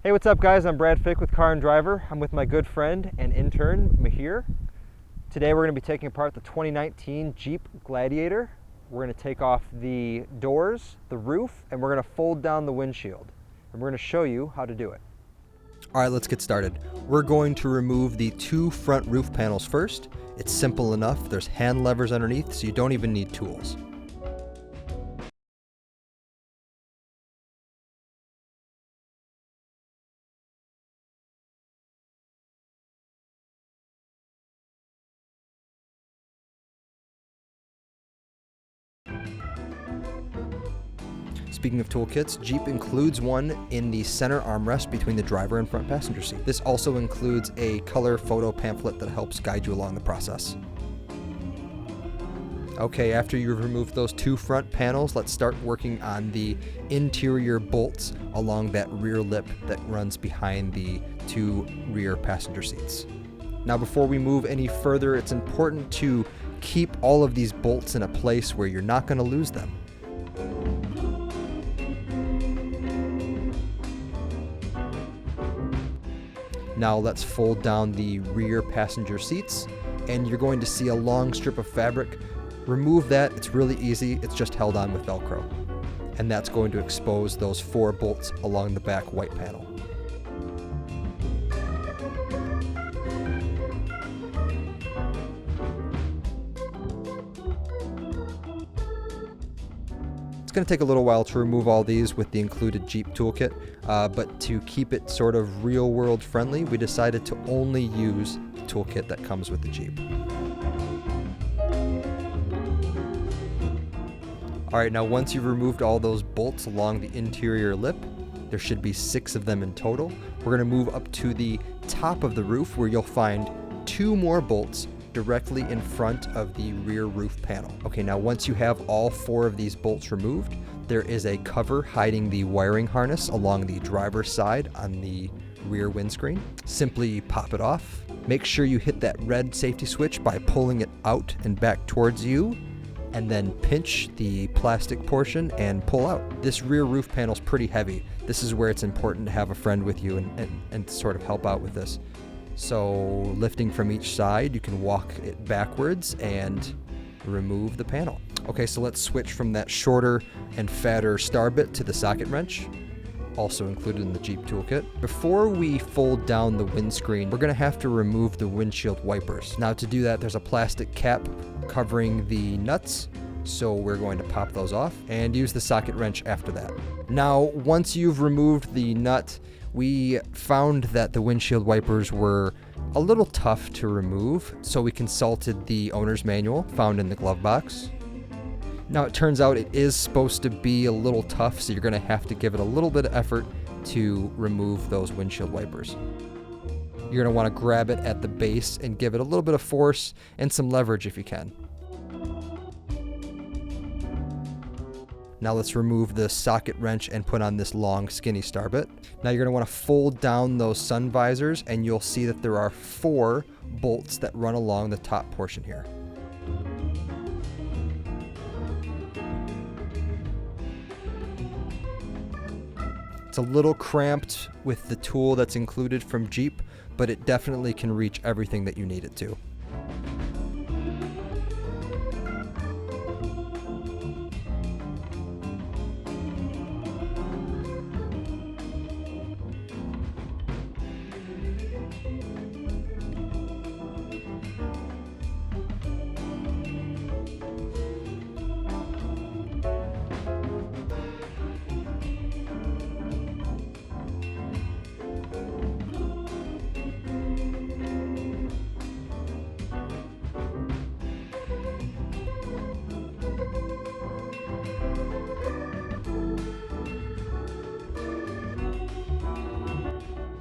Hey, what's up guys? I'm Brad Fick with Car and Driver. I'm with my good friend and intern, Mahir. Today we're going to be taking apart the 2019 Jeep Gladiator. We're going to take off the doors, the roof, and we're going to fold down the windshield. And we're going to show you how to do it. All right, let's get started. We're going to remove the two front roof panels first. It's simple enough. There's hand levers underneath, so you don't even need tools. Speaking of toolkits, Jeep includes one in the center armrest between the driver and front passenger seat. This also includes a color photo pamphlet that helps guide you along the process. Okay, after you've removed those two front panels, let's start working on the interior bolts along that rear lip that runs behind the two rear passenger seats. Now, before we move any further, it's important to keep all of these bolts in a place where you're not going to lose them. Now let's fold down the rear passenger seats, and you're going to see a long strip of fabric. Remove that. It's really easy. It's just held on with Velcro. And that's going to expose those four bolts along the back white panel. It's going to take a little while to remove all these with the included Jeep toolkit, but to keep it sort of real world friendly, we decided to only use the toolkit that comes with the Jeep. Alright, now once you've removed all those bolts along the interior lip, there should be 6 of them in total. We're going to move up to the top of the roof where you'll find 2 more bolts directly in front of the rear roof panel. Okay, now once you have all 4 of these bolts removed, there is a cover hiding the wiring harness along the driver's side on the rear windscreen. Simply pop it off. Make sure you hit that red safety switch by pulling it out and back towards you, and then pinch the plastic portion and pull out. This rear roof panel is pretty heavy. This is where it's important to have a friend with you and sort of help out with this. So lifting from each side, you can walk it backwards and remove the panel. Okay, so let's switch from that shorter and fatter star bit to the socket wrench, also included in the Jeep toolkit. Before we fold down the windscreen, we're gonna have to remove the windshield wipers. Now to do that, there's a plastic cap covering the nuts, so we're going to pop those off and use the socket wrench after that. Now, once you've removed the nut, we found that the windshield wipers were a little tough to remove, so we consulted the owner's manual found in the glove box. Now it turns out it is supposed to be a little tough, so you're going to have to give it a little bit of effort to remove those windshield wipers. You're going to want to grab it at the base and give it a little bit of force and some leverage if you can. Now let's remove the socket wrench and put on this long skinny star bit. Now you're going to want to fold down those sun visors, and you'll see that there are 4 bolts that run along the top portion here. It's a little cramped with the tool that's included from Jeep, but it definitely can reach everything that you need it to.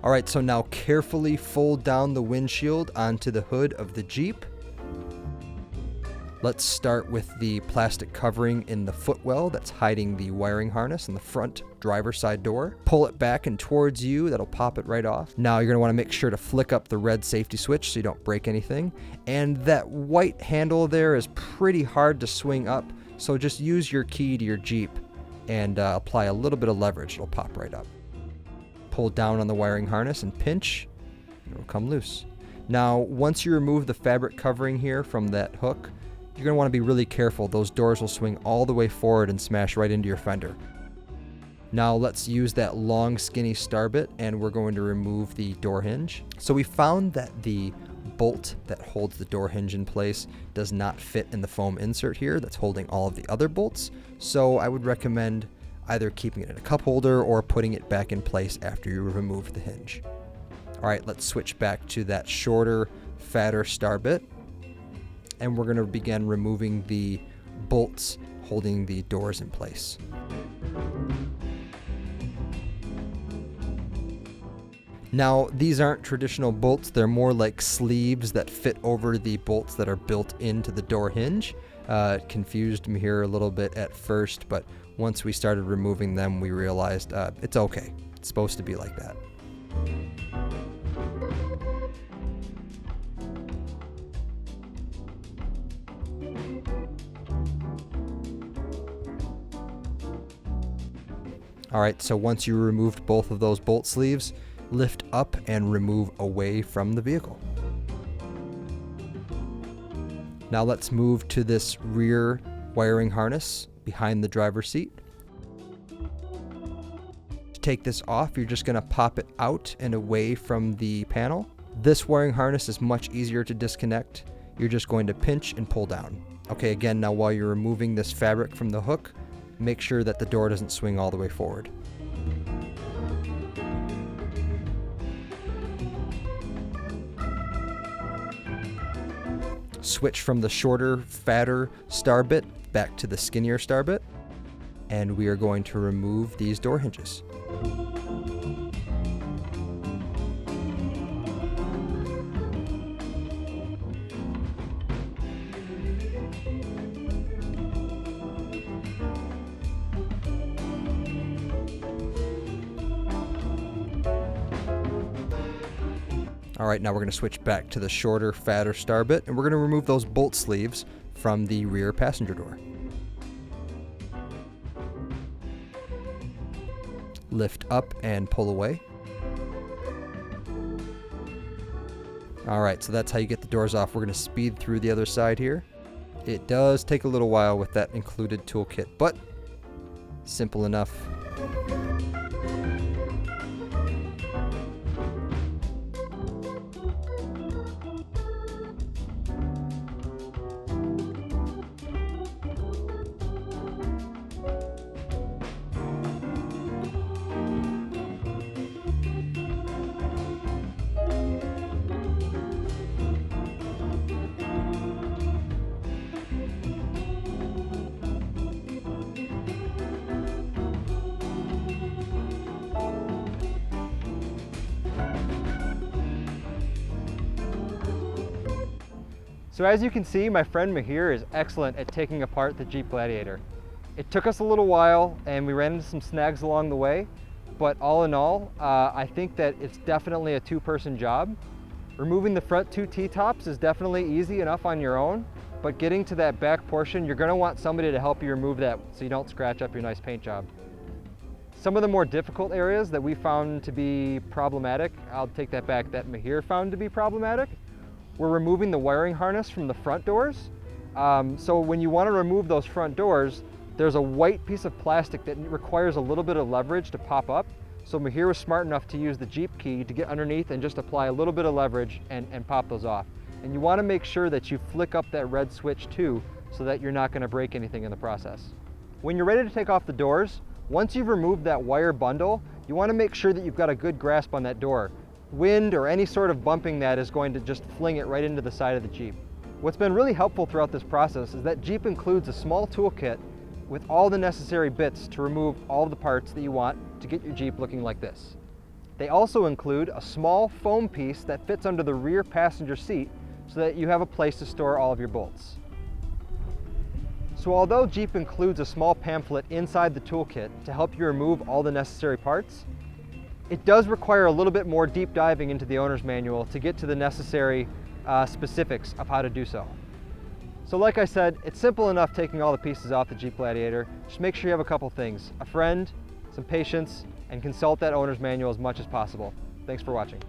All right, so now carefully fold down the windshield onto the hood of the Jeep. Let's start with the plastic covering in the footwell that's hiding the wiring harness in the front driver's side door. Pull it back and towards you, that'll pop it right off. Now you're gonna wanna make sure to flick up the red safety switch so you don't break anything. And that white handle there is pretty hard to swing up, so just use your key to your Jeep and apply a little bit of leverage, it'll pop right up. pull down on the wiring harness and pinch, and it will come loose. Now, once you remove the fabric covering here from that hook, you're going to want to be really careful. Those doors will swing all the way forward and smash right into your fender. Now let's use that long skinny star bit and we're going to remove the door hinge. So we found that the bolt that holds the door hinge in place does not fit in the foam insert here that's holding all of the other bolts. So I would recommend either keeping it in a cup holder or putting it back in place after you remove the hinge. All right, let's switch back to that shorter, fatter star bit. And we're going to begin removing the bolts holding the doors in place. Now, these aren't traditional bolts. They're more like sleeves that fit over the bolts that are built into the door hinge. It confused me here a little bit at first, but once we started removing them, we realized it's okay. It's supposed to be like that. All right, so once you removed both of those bolt sleeves, lift up and remove away from the vehicle. Now let's move to this rear wiring harness behind the driver's seat. To take this off, you're just going to pop it out and away from the panel. This wiring harness is much easier to disconnect. You're just going to pinch and pull down. Okay, again, now while you're removing this fabric from the hook, make sure that the door doesn't swing all the way forward. Switch from the shorter, fatter star bit back to the skinnier star bit, and we are going to remove these door hinges. All right, now we're going to switch back to the shorter, fatter star bit, and we're going to remove those bolt sleeves from the rear passenger door. Lift up and pull away. All right, so that's how you get the doors off. We're going to speed through the other side here. It does take a little while with that included toolkit, but simple enough. So as you can see, my friend Mahir is excellent at taking apart the Jeep Gladiator. It took us a little while and we ran into some snags along the way, but all in all, I think that it's definitely a two-person job. Removing the front two T-tops is definitely easy enough on your own, but getting to that back portion, you're gonna want somebody to help you remove that so you don't scratch up your nice paint job. Some of the more difficult areas that we found to be problematic, I'll take that back, that Mahir found to be problematic, we're removing the wiring harness from the front doors. So when you want to remove those front doors, there's a white piece of plastic that requires a little bit of leverage to pop up. So Mahir was smart enough to use the Jeep key to get underneath and just apply a little bit of leverage and pop those off. And you want to make sure that you flick up that red switch too, so that you're not going to break anything in the process. When you're ready to take off the doors, once you've removed that wire bundle, you want to make sure that you've got a good grasp on that door. Wind or any sort of bumping that is going to just fling it right into the side of the Jeep. What's been really helpful throughout this process is that Jeep includes a small toolkit with all the necessary bits to remove all the parts that you want to get your Jeep looking like this. They also include a small foam piece that fits under the rear passenger seat so that you have a place to store all of your bolts. So although Jeep includes a small pamphlet inside the toolkit to help you remove all the necessary parts, it does require a little bit more deep diving into the owner's manual to get to the necessary specifics of how to do so. So like I said, it's simple enough taking all the pieces off the Jeep Gladiator. Just make sure you have a couple things: a friend, some patience, and consult that owner's manual as much as possible. Thanks for watching.